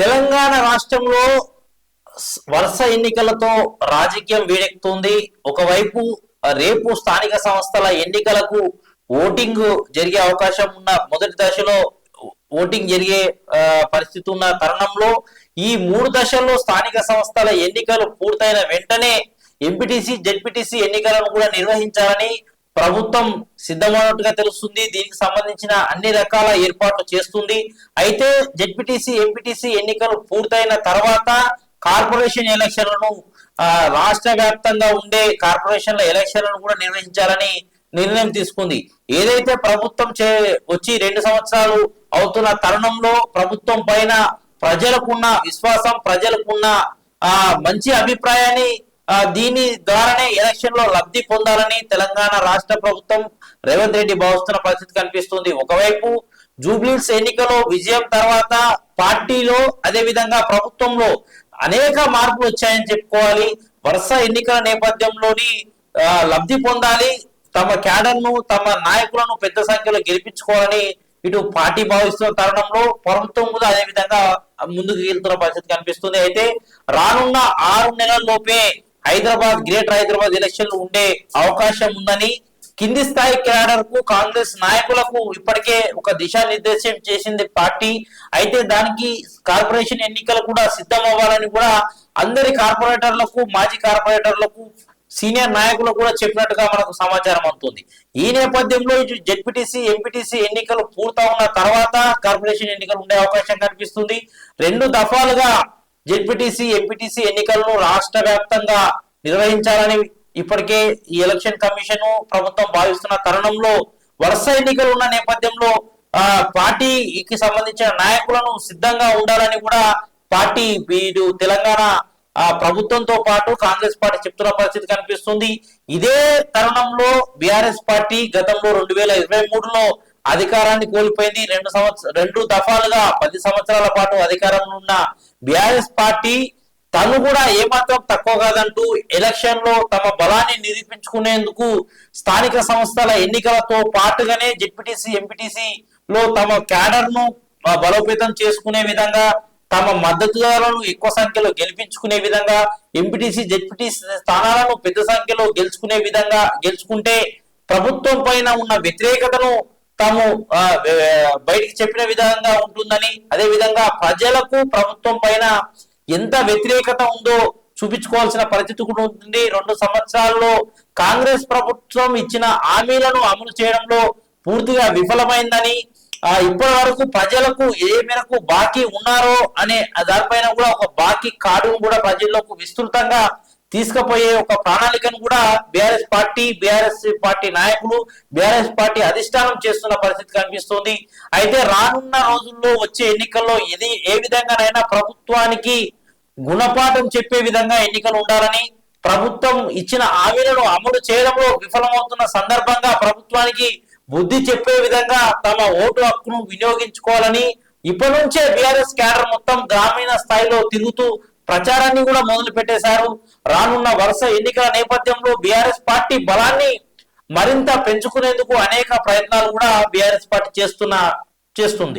తెలంగాణ రాష్ట్రంలో వరుస ఎన్నికలతో రాజకీయం వేడెక్కుతుంది. ఒకవైపు రేపు స్థానిక సంస్థల ఎన్నికలకు ఓటింగ్ జరిగే అవకాశం ఉన్న మొదటి దశలో ఓటింగ్ జరిగే పరిస్థితి ఉన్న తరుణంలో ఈ 3 దశల్లో స్థానిక సంస్థల ఎన్నికలు పూర్తయిన వెంటనే ఎంపీటీసీ జెడ్పీటీసీ ఎన్నికలను కూడా నిర్వహించాలని ప్రభుత్వం సిద్ధమైనట్టుగా తెలుస్తుంది. దీనికి సంబంధించిన అన్ని రకాల ఏర్పాట్లు చేస్తుంది. అయితే జెడ్పీటీసీ ఎంపీటీసీ ఎన్నికలు పూర్తయిన తర్వాత కార్పొరేషన్ ఎలక్షన్లను రాష్ట్ర వ్యాప్తంగా ఉండే కార్పొరేషన్ల ఎలక్షన్లను కూడా నిర్వహించాలని నిర్ణయం తీసుకుంది. ఏదైతే ప్రభుత్వం వచ్చి 2 సంవత్సరాలు అవుతున్న తరుణంలో ప్రభుత్వం పైన ప్రజలకున్న విశ్వాసం, ప్రజలకున్న మంచి అభిప్రాయాన్ని దీని ద్వారానే ఎలక్షన్ లో లబ్ధి పొందాలని తెలంగాణ రాష్ట్ర ప్రభుత్వం రేవంత్ రెడ్డి భావిస్తున్న పరిస్థితి కనిపిస్తుంది. ఒకవైపు జూబ్లీహిల్స్ ఎన్నికలో విజయం తర్వాత పార్టీలో అదే విధంగా ప్రభుత్వంలో అనేక మార్పులు వచ్చాయని చెప్పుకోవాలి. వరుస ఎన్నికల నేపథ్యంలోని లబ్ధి పొందాలి, తమ క్యాడర్ ను తమ నాయకులను పెద్ద సంఖ్యలో గెలిపించుకోవాలని ఇటు పార్టీ భావిస్తున్న తరుణంలో ప్రభుత్వం కూడా అదే విధంగా ముందుకు వెళ్తున్న పరిస్థితి కనిపిస్తుంది. అయితే రానున్న 6 నెలల్లోపే గ్రేటర్ హైదరాబాద్ ఎలక్షన్లు ఉండే అవకాశం ఉందని కింది స్థాయి క్యాడర్ కు కాంగ్రెస్ నాయకులకు ఇప్పటికే ఒక దిశానిర్దేశం చేసింది పార్టీ. అయితే దానికి కార్పొరేషన్ ఎన్నికలు కూడా సిద్ధం అవ్వాలని కూడా అందరి కార్పొరేటర్లకు, మాజీ కార్పొరేటర్లకు, సీనియర్ నాయకులు కూడా చెప్పినట్టుగా మనకు సమాచారం అందుతుంది. ఈ నేపథ్యంలో జెడ్పీటీసీ ఎంపీటీసీ ఎన్నికలు పూర్తవున్న తర్వాత కార్పొరేషన్ ఎన్నికలు ఉండే అవకాశం కనిపిస్తుంది. 2 దఫాలుగా జెడ్పీటీసీ ఎంపీటీసీ ఎన్నికలను రాష్ట్ర వ్యాప్తంగా నిర్వహించాలని ఇప్పటికే ఈ ఎలక్షన్ కమిషన్ ప్రభుత్వం భావిస్తున్న తరుణంలో వరుస ఎన్నికలు ఉన్న నేపథ్యంలో పార్టీకి సంబంధించిన నాయకులను సిద్ధంగా ఉండాలని కూడా పార్టీ వీరు తెలంగాణ ప్రభుత్వంతో పాటు కాంగ్రెస్ పార్టీ చెప్తున్న పరిస్థితి కనిపిస్తుంది. ఇదే తరుణంలో బీఆర్ఎస్ పార్టీ గతంలో 2023లో అధికారాన్ని కోల్పోయింది. 2 దఫాలుగా 10 సంవత్సరాల పాటు అధికారంలో ఉన్న బీఆర్ఎస్ పార్టీ తను కూడా ఏమాత్రం తక్కువ కాదంటూ ఎలక్షన్ లో తమ బలాన్ని నిరూపించుకునేందుకు స్థానిక సంస్థల ఎన్నికలతో పాటుగానే జెడ్పీటీసీ ఎంపీటీసీ లో తమ క్యాడర్ ను బలోపేతం చేసుకునే విధంగా, తమ మద్దతుదారులను ఎక్కువ సంఖ్యలో గెలిపించుకునే విధంగా, ఎంపీటీసీ జెడ్పీటీసీ స్థానాలను పెద్ద సంఖ్యలో గెలుచుకుంటే ప్రభుత్వం పైన ఉన్న వ్యతిరేకతను తాము బయటికి చెప్పిన విధంగా ఉంటుందని, అదే విధంగా ప్రజలకు ప్రభుత్వం పైన ఎంత వ్యతిరేకత ఉందో చూపించుకోవాల్సిన పరిస్థితి కూడా ఉంటుంది. 2 సంవత్సరాల్లో కాంగ్రెస్ ప్రభుత్వం ఇచ్చిన హామీలను అమలు చేయడంలో పూర్తిగా విఫలమైందని, ఇప్పటి వరకు ప్రజలకు ఏ మేరకు బాకీ ఉన్నారో అనే దానిపైన కూడా ఒక బాకీ కార్డును కూడా ప్రజల్లోకి విస్తృతంగా తీసుకుపోయే ఒక ప్రణాళికను కూడా బీఆర్ఎస్ పార్టీ నాయకులు, బీఆర్ఎస్ పార్టీ అధిష్టానం చేస్తున్న పరిస్థితి కనిపిస్తుంది. అయితే రానున్న రోజుల్లో వచ్చే ఎన్నికల్లో ఏ విధంగానైనా ప్రభుత్వానికి గుణపాఠం చెప్పే విధంగా ఎన్నికలు ఉండాలని, ప్రభుత్వం ఇచ్చిన హామీలను అమలు చేయడంలో విఫలమవుతున్న సందర్భంగా ప్రభుత్వానికి బుద్ధి చెప్పే విధంగా తమ ఓటు హక్కును వినియోగించుకోవాలని ఇప్పటి నుంచే బీఆర్ఎస్ క్యాడర్ మొత్తం గ్రామీణ స్థాయిలో తిరుగుతూ ప్రచారాన్ని కూడా మొదలు పెట్టేశారు. రానున్న వరుస ఎన్నికల నేపథ్యంలో బీఆర్ఎస్ పార్టీ బలాన్ని మరింత పెంచుకునేందుకు అనేక ప్రయత్నాలు కూడా బీఆర్ఎస్ పార్టీ చేస్తుంది.